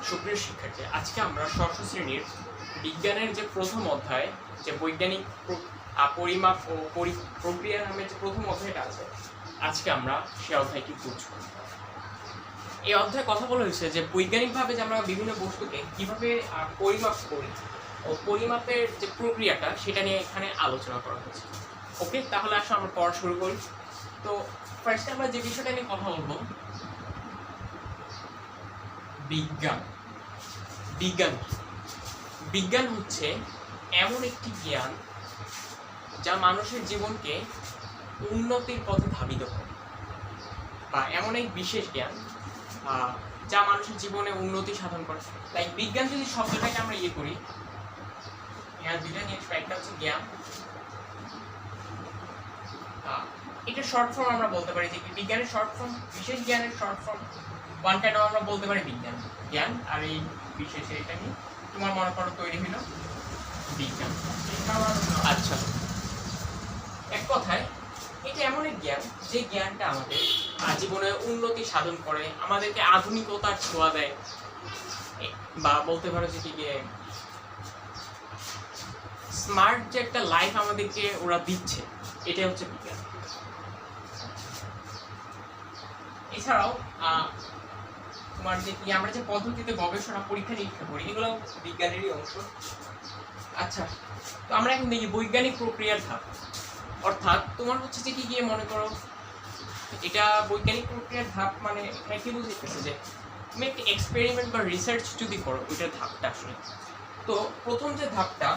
সুপ্রিয় শিক্ষার্থী, আজকে আমরা ষষ্ঠ শ্রেণীর বিজ্ঞানের যে প্রথম অধ্যায়, যে বৈজ্ঞানিক পরিমাপ ও প্রক্রিয়া নামে যে প্রথম অধ্যায়টা আছে, আজকে আমরা সে অধ্যায়টি বুঝব। এই অধ্যায়ে কথা বলা হয়েছে যে বৈজ্ঞানিকভাবে যে আমরা বিভিন্ন বস্তুকে কিভাবে পরিমাপ করি ও পরিমাপের যে প্রক্রিয়াটা সেটা নিয়ে এখানে আলোচনা করা হয়েছে। ওকে, তাহলে আসলে আমরা পড়া শুরু করি। তো ফার্স্টে আমরা যে বিষয়টা নিয়ে কথা বলবো, বিজ্ঞান। বিজ্ঞান বিজ্ঞান হচ্ছে এমন একটি জ্ঞান যা মানুষের জীবনকে উন্নতির পথে ধাবিত করে, বা এমন এক বিশেষ জ্ঞান যা মানুষের জীবনে উন্নতি সাধন করে। লাইক বিজ্ঞান যদি শব্দটাকে আমরা করি, দুইটা জিনিস, একটা হচ্ছে জ্ঞান, এটা শর্ট ফর্ম আমরা বলতে পারি যে বিজ্ঞানের শর্ট ফর্ম, বিশেষ জ্ঞানের short form one kind of আমরা বলতে পারি বিজ্ঞান জ্ঞান। আর এই বিশেষের এটা নিয়ে তোমার মনে করো তৈরি হলো বিজ্ঞান। আচ্ছা, এক কথায় এটা এমন এক জ্ঞান যে জ্ঞানটা আমাদের জীবনে উন্নতি সাধন করে, আমাদেরকে আধুনিকতার ছোঁয়া দেয়, বা বলতে পারো যে কি স্মার্ট যে একটা লাইফ আমাদেরকে ওরা দিচ্ছে, এটাই হচ্ছে বিজ্ঞান। এছাড়াও তোমার যে কি আমরা যে পদ্ধতিতে গবেষণা পরীক্ষা নিরীক্ষা করি, এগুলো বিজ্ঞানেরই অংশ। আচ্ছা, তো আমরা এখন দেখি বৈজ্ঞানিক প্রক্রিয়ার ধাপ। অর্থাৎ তোমার হচ্ছে যে কি গিয়ে মনে করো এটা বৈজ্ঞানিক প্রক্রিয়ার ধাপ, মানে এখানে কি বুঝতেছে যে তুমি একটা এক্সপেরিমেন্ট বা রিসার্চ যদি করো, ওইটার ধাপটা আসলে। তো প্রথম যে ধাপটা,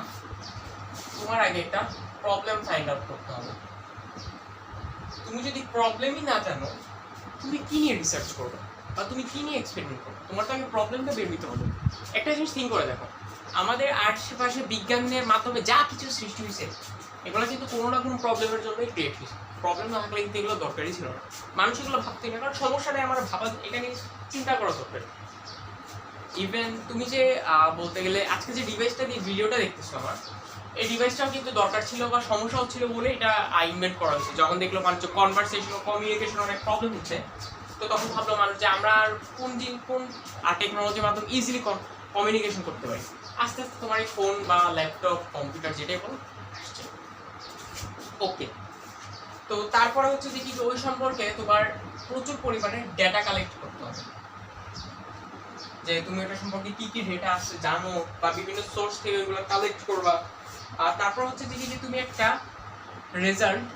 তোমার আগে একটা প্রবলেম ফাইন্ড আউট করতে হবে। তুমি যদি প্রবলেমই না জানো, তুমি কি নিয়ে রিসার্চ করবে বা তুমি কি নিয়ে এক্সপেরিমেন্ট করবে, তোমার তো আগে প্রবলেমটা বের হইতে হবে। একটা জিনিস থিঙ্ক করে দেখো, আমাদের আশেপাশে বিজ্ঞানের মাধ্যমে যা কিছু সৃষ্টি হয়েছে, এগুলো কিন্তু কোনো না কোনো প্রবলেমের জন্যই ক্রিয়েট হয়েছে। প্রবলেম না থাকলে কিন্তু এগুলো দরকারই ছিল না, মানুষ এগুলো ভাবতেই না, কারণ সমস্যা নেই আমার ভাবা, এটা নিয়ে চিন্তা করা দরকার। ইভেন তুমি যে বলতে গেলে আজকে যে ডিভাইসটা দিয়ে ভিডিওটা দেখতেছো আমার, এই ডিভাইসটাও কিন্তু দরকার ছিল বা সমস্যা হচ্ছিল বলে এটা ইনভেন্ট করা হয়েছে। যখন দেখলো মানুষ কনভারসেশন ও কমিউনিকেশন অনেক প্রবলেম হচ্ছে, তো তখন ভাবলো মানুষ যে আমরা আর কোন টেকনোলজির মাধ্যমে ইজিলি কমিউনিকেশন করতে পারি। আস্তে আস্তে তোমার এই ফোন বা ল্যাপটপ কম্পিউটার যেটাই বলো আসছে। ওকে, তো তারপরে হচ্ছে যে কি ওই সম্পর্কে তোমার প্রচুর পরিমাণে ডেটা কালেক্ট করতে হবে, যে তুমি এটা সম্পর্কে কি কি ডেটা আছে জানো, বা বিভিন্ন সোর্স থেকে ওইগুলো কালেক্ট করবা। আর তারপর হচ্ছে যে তুমি একটা রেজাল্ট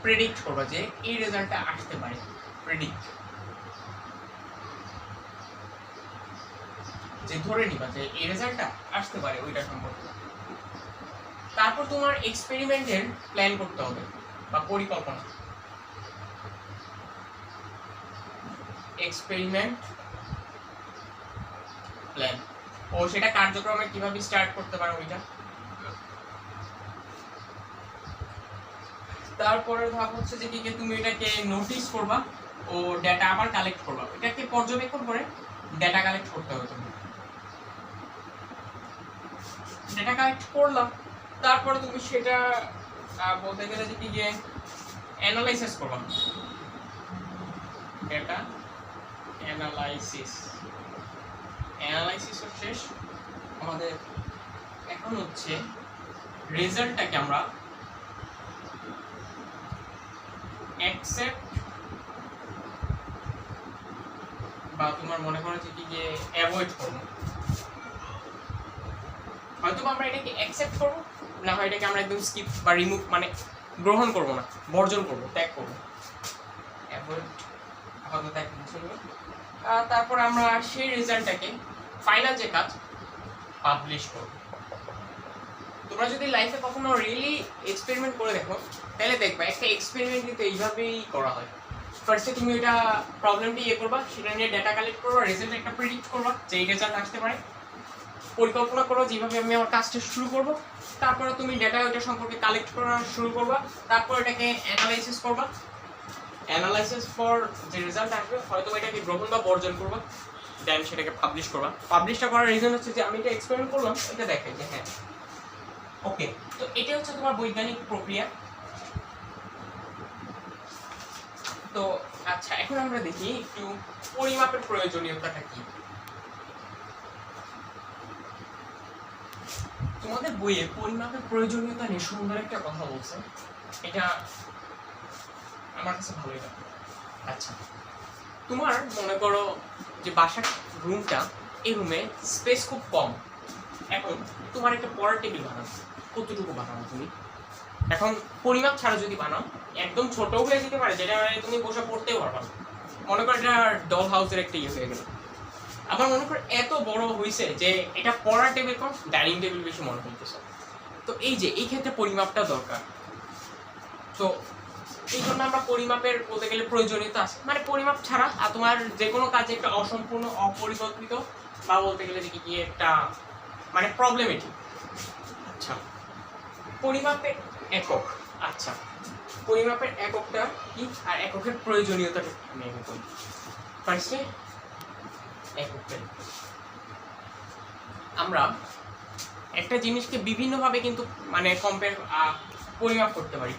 প্রেডিক্ট করবা, যে এই রেজাল্টটা আসতে পারে। প্রেডিক্ট, যে ধরে নিবা যে এই রেজাল্টটা আসতে পারে ওইটা সম্পর্কে। তারপর তোমার এক্সপেরিমেন্টের প্ল্যান করতে হবে বা পরিকল্পনা। এক্সপেরিমেন্ট প্ল্যান, ও সেটা কার্যক্রমে কিভাবে স্টার্ট করতে পারো ওইটা। তারপরের ধাপ হচ্ছে যে কি তুমি এটাকে নোটিস করবা ও ডেটা আবার কালেক্ট করবা। এটাকে পর্যবেক্ষণ করে ডেটা কালেক্ট করতে হবে। তুমি ডেটা কালেক্ট করলাম, তারপরে তুমি সেটা বলতে গেলে যে কি অ্যানালাইসিস করবা। ডেটা অ্যানালাইসিস শেষ আমাদের। এখন হচ্ছে রেজাল্টটাকে আমরা অ্যাকসেপ্ট বা তোমার মনে করো যে কি অ্যাভয়েড করবো। হয়তো আমরা এটাকে অ্যাকসেপ্ট করবো, না হয় এটাকে আমরা একদম স্কিপ বা রিমুভ, মানে গ্রহণ করবো না, বর্জন করবো, ত্যাগ করবো। অ্যাভয়েড হয়তো ত্যাগ করবো। তারপর আমরা সেই রেজাল্টটাকে ফাইনাল যে কাজ পাবলিশ করবো। তোমরা যদি লাইফে কখনো রিয়েলি এক্সপেরিমেন্ট করে দেখো, তাহলে দেখবা একটা এক্সপেরিমেন্ট কিন্তু এইভাবেই করা হয়। ফার্স্টে তুমি ওইটা প্রবলেমটা করবা, সেটা নিয়ে ডেটা কালেক্ট করবা, রেজাল্ট একটা প্রেডিক্ট করবা যে এই রেজাল্ট আসতে পারে। পরিকল্পনা করো যেভাবে আমি আমার কাজটা শুরু করব। তারপরে তুমি ডেটা ওইটা সম্পর্কে কালেক্ট করা শুরু করবা। তারপর এটাকে অ্যানালাইসিস করবা। অ্যানালাইসিস ফর যে রেজাল্ট আসবে, হয়তো এটাকে গ্রহণ বা বর্জন করবা। দেন সেটাকে পাবলিশ করবা। পাবলিশটা করার রিজন হচ্ছে যে আমি এটা এক্সপেরিমেন্ট করলাম, এটা দেখাই যে হ্যাঁ ওকে। তো এটা হচ্ছে তোমার বৈজ্ঞানিক প্রক্রিয়া। তো আচ্ছা, এখন আমরা দেখি একটু পরিমাপের প্রয়োজনীয়তাটা কি। তোমাদের বইয়ে পরিমাপের প্রয়োজনীয়তা নিয়ে সুন্দর একটা কথা বলছে, এটা আমার কাছে ভালোই লাগে। আচ্ছা, তোমার মনে করো যে বাসার রুমটা, এই রুমে স্পেস খুব কম। এখন তোমার একটা পড়ার টেবিল বানাও, কতটুকু বানাও তুমি? এখন পরিমাপ ছাড়া যদি বানাও, একদম ছোট হয়ে যেতে পারে, যেটা তুমি বসে পড়তেও পারবা না। মনে করো এটা ডল হাউসের একটা ইয়ে হয়ে গেল। আবার মনে করো এত বড় হয়েছে যে এটা পড়ার টেবিল কম, ডাইনিং টেবিল বেশি মনে হইতেছে। তো এই যে এই ক্ষেত্রে পরিমাপটা দরকার। তো এই জন্য আমরা পরিমাপের বলতে গেলে প্রয়োজনীয়তা আছে, মানে পরিমাপ ছাড়া আর তোমার যে কোনো কাজে একটা অসম্পূর্ণ, অপরিকল্পিত বা বলতে গেলে দেখি কি একটা মানে প্রবলেমেটিক। আচ্ছা, পরিমাপের একক। আচ্ছা, পরিমাপের এককটা কি আর এককের প্রয়োজনীয়তাটা আমি বলি। ফার্স্টে এককটা, আমরা একটা জিনিসকে বিভিন্নভাবে কিন্তু মানে কম্পেয়ার পরিমাপ করতে পারি,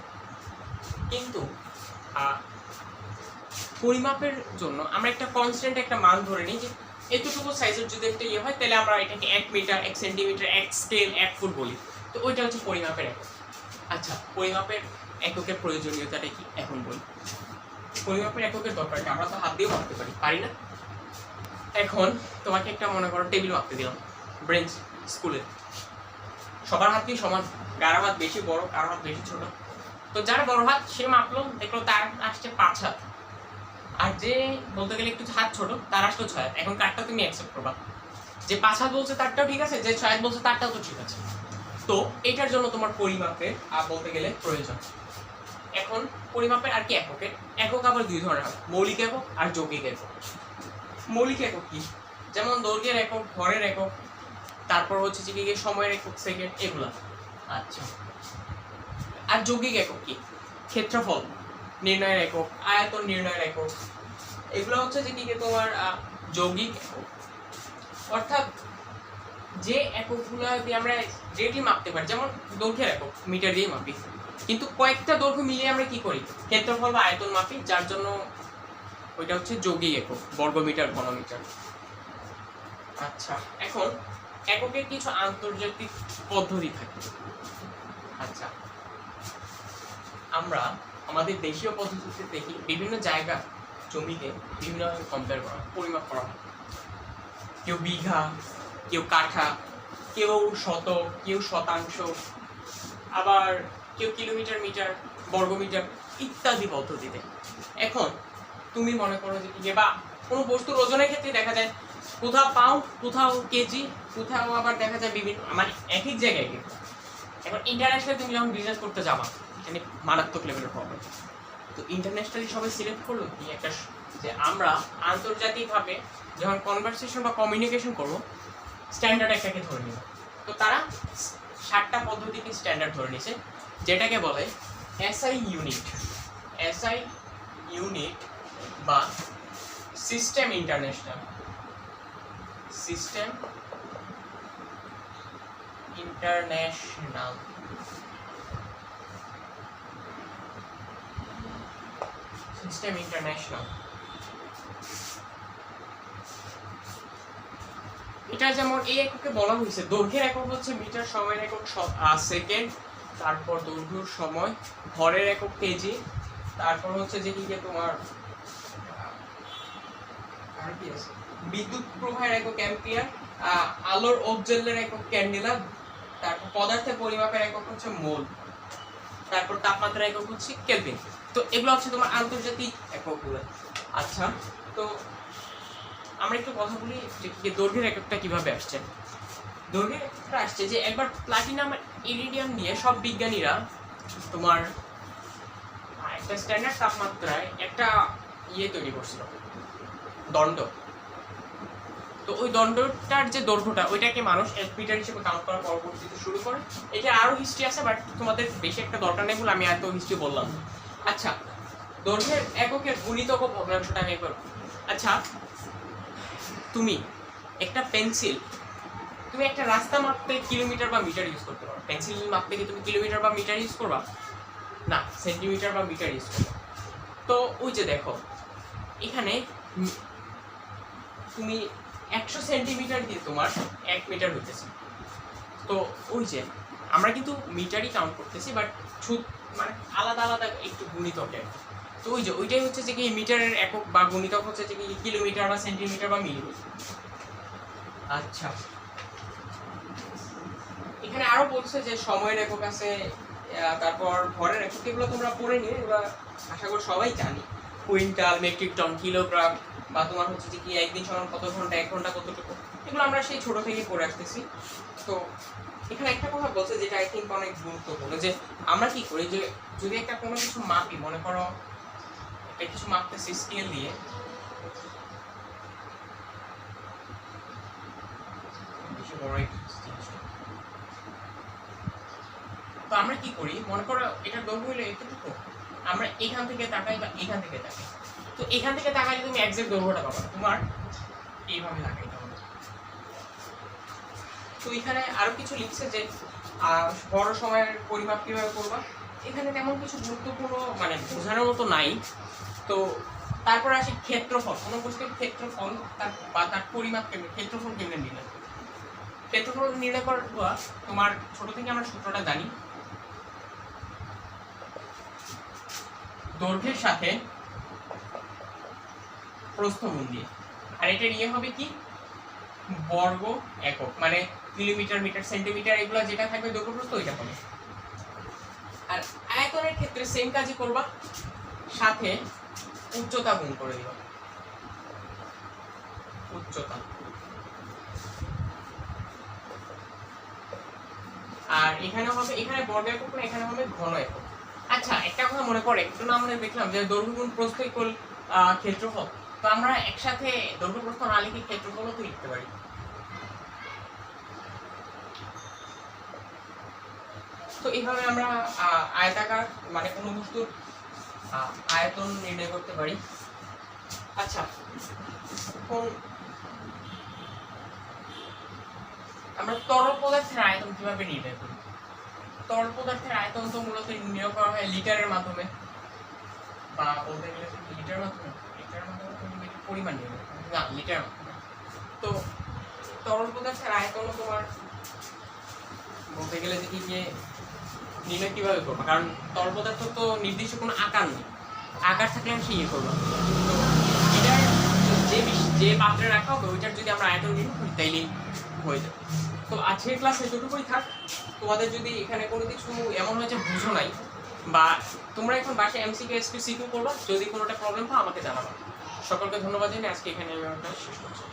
কিন্তু পরিমাপের জন্য আমরা একটা কনস্ট্যান্ট একটা মান ধরে নিই যে এতটুকু সাইজের যদি একটা ইয়ে হয় তাহলে আমরা এটাকে 1 মিটার, 1 সেন্টিমিটার, 1 স্কেল, 1 ফুট বলি। তো ওইটা হচ্ছে পরিমাপের একক। আচ্ছা, পরিমাপের এককের প্রয়োজনীয়তাটা কি এখন বলি। পরিমাপের এককের দরকার, আমরা তো হাত দিয়েও মাপতে পারি না। এখন তোমাকে একটা মনে করো টেবিল মাপতে দিলাম, ব্রেঞ্চ স্কুলে সবার হাত দিয়ে সমান, কারো হাত বেশি বড়, কারো হাত বেশি ছোট। তো যার বড় হাত সে মাপলো, দেখলো তার আসছে 5 হাত, আর যে বলতে গেলে একটু হাত ছোট তার আসলো 6 হাত। এখন কারটা তুমি অ্যাকসেপ্ট করবা? যে 5 হাত বলছে তারটাও ঠিক আছে, যে 6 হাত বলছে তারটাও তো ঠিক আছে। তো এটার জন্য তোমার পরিমাপের বলতে গেলে প্রয়োজন। এখন পরিমাপের আর কি এককের একক আবার দুই ধরনের হয়, মৌলিক একক আর যৌগিক একক। মৌলিক একক কি? যেমন দৈর্ঘ্যের একক, ভরের একক, তারপর হচ্ছে যে কি সময়ের একক, সেকেন্ড, এগুলা। আচ্ছা, আর যৌগিক একক কি? ক্ষেত্রফল নির্ণয়ের একক, আয়তন নির্ণয়ের একক, এগুলো হচ্ছে যে কি তোমার যৌগিক একক। অর্থাৎ যে এককগুলো দিয়ে আমরা যেটি মাপতে পারি, যেমন দৈর্ঘ্যের একক মিটার দিয়ে মাপি, কিন্তু কয়েকটা দৈর্ঘ্য মিলিয়ে আমরা কি করি? ক্ষেত্রফল বা আয়তন মাপি, যার জন্য ওইটা হচ্ছে যৌগিক একক, বর্গমিটার, ঘনমিটার। আচ্ছা, এখন এককের কিছু আন্তর্জাতিক পদ্ধতি থাকে। আচ্ছা, আমরা আমাদের দেশীয় পদ্ধতিতে দেখি বিভিন্ন জায়গা জমিকে বিভিন্নভাবে কম্পেয়ার করা, পরিমাপ করা হয়। কেউ বিঘা, কেউ কাঠা, কেউ শতক, কেউ শতাংশ, আবার কেউ কিলোমিটার, মিটার, বর্গমিটার ইত্যাদি পদ্ধতিতে। এখন তুমি মনে করো যে বা কোনো বস্তুর ওজনের ক্ষেত্রে দেখা যায় কোথাও পাউন্ড, কোথাও কেজি, কোথাও আবার দেখা যায় বিভিন্ন মানে এক এক জায়গায়। কিন্তু এখন ইন্টারন্যাশনাল তুমি যখন বিজনেস করতে যাবা, এখানে মারাত্মক লেভেলের প্রবলেম। তো ইন্টারন্যাশনালি সবাই সিলেক্ট করলো কি একটা, যে আমরা আন্তর্জাতিকভাবে যখন কনভারসেশন বা কমিউনিকেশন করবো, স্ট্যান্ডার্ড একটাকে ধরে নিল। তো তারা 7টা পদ্ধতিকে স্ট্যান্ডার্ড ধরে নিছে, যেটাকে বলে এসআই ইউনিট। এসআই ইউনিট বা system international, system international. System international এটা যেমন এই এককে বলা হয়েছে, দৈর্ঘ্যের একক হচ্ছে মিটার, সময়ের একক সেকেন্ড, তারপর দৈর্ঘ্য, সময়, ভরের একক কেজি, তারপর হচ্ছে যে কি তোমার আর কি আছে, বিদ্যুৎ প্রবাহের একক অ্যাম্পিয়ার, আলোর ঔজ্জ্বল্যের একক ক্যান্ডেলা, তারপর পদার্থের পরিমাপের একক হচ্ছে মোল, তারপর তাপমাত্রার একক হচ্ছে কেলভিন। তো এগুলো হচ্ছে তোমার আন্তর্জাতিক এককগুলো। আচ্ছা, তো আমরা একটু কথা বলি যে দৈর্ঘ্যের এককটা কিভাবে আসছে। দৈর্ঘ্যের এককটা আসছে যে একবার প্লাটিনাম আর ইরিডিয়াম দিয়ে সব বিজ্ঞানীরা তোমার একটা স্ট্যান্ডার্ড তাপমাত্রায় একটা ইয়ে তৈরি করছিল, দণ্ড। তো ওই দণ্ডটার যে দৈর্ঘ্যটা, ওইটাকে মানুষ 1 মিটার হিসেবে কাউন্ট করা পরবর্তীতে শুরু করে। এটা আরও হিস্ট্রি আছে, বাট তোমাদের বেশি একটা দরকার নেই বলে আমি এত হিস্ট্রি বললাম। আচ্ছা, দৈর্ঘ্যের এককের গুণিতক ও ভগ্নাংশটা আমি একবার। আচ্ছা, তুমি একটা পেন্সিল, তুমি একটা রাস্তা মাপতে কিলোমিটার বা মিটার ইউজ করতে পারো। পেন্সিল মাপতে কি তুমি কিলোমিটার বা মিটার ইউজ করবা না, সেন্টিমিটার বা মিটার ইউজ করবা। তো ওই যে দেখো এখানে তুমি 100 সেন্টিমিটার দিয়ে তোমার 1 মিটার হইতেছে। তো ওই যে আমরা কিন্তু মিটারই কাউন্ট করতেছি, বাট মানে আলাদা আলাদা একটু গুণিতকে। তো ওই যে ওইটাই হচ্ছে যে কি মিটারের একক বা গুণিতক হচ্ছে যে কি কিলোমিটার বা সেন্টিমিটার বা মিলিমিটার। আচ্ছা, এখানে আরো বলছে যে সময়ের একক আছে, তারপর ভরের একক, এগুলো তোমরা পড়ে নিয়ে, এগুলো আশা করি সবাই জানি। কুইন্টাল, মেট্রিক টন, কিলোগ্রাম, বা তোমার হচ্ছে যে কি একদিন সমান কত ঘন্টা, 1 ঘন্টা কতটুকু, এগুলো আমরা সেই ছোট থেকে পড়ে আসতেছি। তো এখানে একটা কথা বলছে যেটা আই থিঙ্ক অনেক গুরুত্বপূর্ণ, যে আমরা কি করি যে যদি একটা কোনো কিছু মাপি, মনে করো একটা কিছু মাপতেছি স্কেল দিয়ে, বেশি বড় তো আমরা কি করি, মনে করো এটার দৈর্ঘ্য হলো এতটুকু, আমরা এখান থেকে তাকাই বা এখান থেকে তাকাই। তো এখান থেকে তাকাইলে তুমি এক্সাক্ট দৈর্ঘ্যটা পাবা, তোমার এইভাবে লাগাইতে হবে। তো এখানে আরো কিছু লিখছে যে বড় সময়ের পরিমাপ কিভাবে করবা। এখানে তেমন কিছু গুরুত্বপূর্ণ মানে বোঝানোর মতো নাই। তো তারপর আসি ক্ষেত্রফল, কোনো বস্তুর ক্ষেত্রফল বা তার পরিমাপ কেমন, ক্ষেত্রফল কেমনে নির্ণয় করবে। ক্ষেত্রফল নির্ণয় করবা তোমার ছোট থেকে আমরা সূত্রটা জানি, দৈর্ঘ্যের সাথে প্রস্থ গুণ দিয়ে। আর এটার ইয়ে হবে কি বর্গ একক, মানে কিলোমিটার, মিটার, সেন্টিমিটার, এগুলো যেটা থাকবে দৈর্ঘ্য প্রস্থ ওইটা হবে। আর আয়তনের ক্ষেত্রে সেম কাজই করবা, সাথে উচ্চতা গুণ করে দিবা, উচ্চতা। আর এখানে হবে, এখানে বর্গ একক না, এখানে হবে ঘন একক। আচ্ছা, একটা কথা মনে পড়ে, একটু না আমরা দেখলাম যে দৈর্ঘ্য গুণ প্রস্থ ইকুয়াল ক্ষেত্রফল। তো আমরা একসাথে দৈর্ঘ্য প্রস্থ না লিখে ক্ষেত্রফলও তো লিখতে পারি। তো এইভাবে আমরা আয়তাকার মানে কোনো বস্তুর আয়তন নির্ণয় করতে পারি। আচ্ছা, আমরা তরল পদার্থের আয়তন কিভাবে নির্ণয় করি। তরল পদার্থের আয়তন তো মূলত নির্ণয় করা হয় লিটারের মাধ্যমে, বা বলতে গেলে লিটার মাধ্যমে, পরিমাণ নির্ণয় না, লিটার মাধ্যমে। তো তরল পদার্থের আয়তন তোমার বলতে গেলে দেখি যে নির্ণয় কিভাবে করবো, কারণ তরল পদার্থ তো নির্দিষ্ট কোনো আকার নেই, আকার থাকলে আমি সেই ইয়ে করবো। তো এটার যে পাত্রে রাখা হবে ওইটার যদি আমরা আয়তন নির্ণয় করি তাইলেই হয়ে যাবে। তো আজকের ক্লাস এতটুকুই থাক। তোমাদের যদি এখানে কোনো কিছু এমন হয় যে বুঝো নাই, বা তোমরা এখন বাসায় এমসিকিউ এসকিউ করবা, যদি কোনোটা প্রবলেম হয় আমাকে জানাবা। সকলকে ধন্যবাদ জানিয়ে আজকে এখানে আমি শেষ করছি।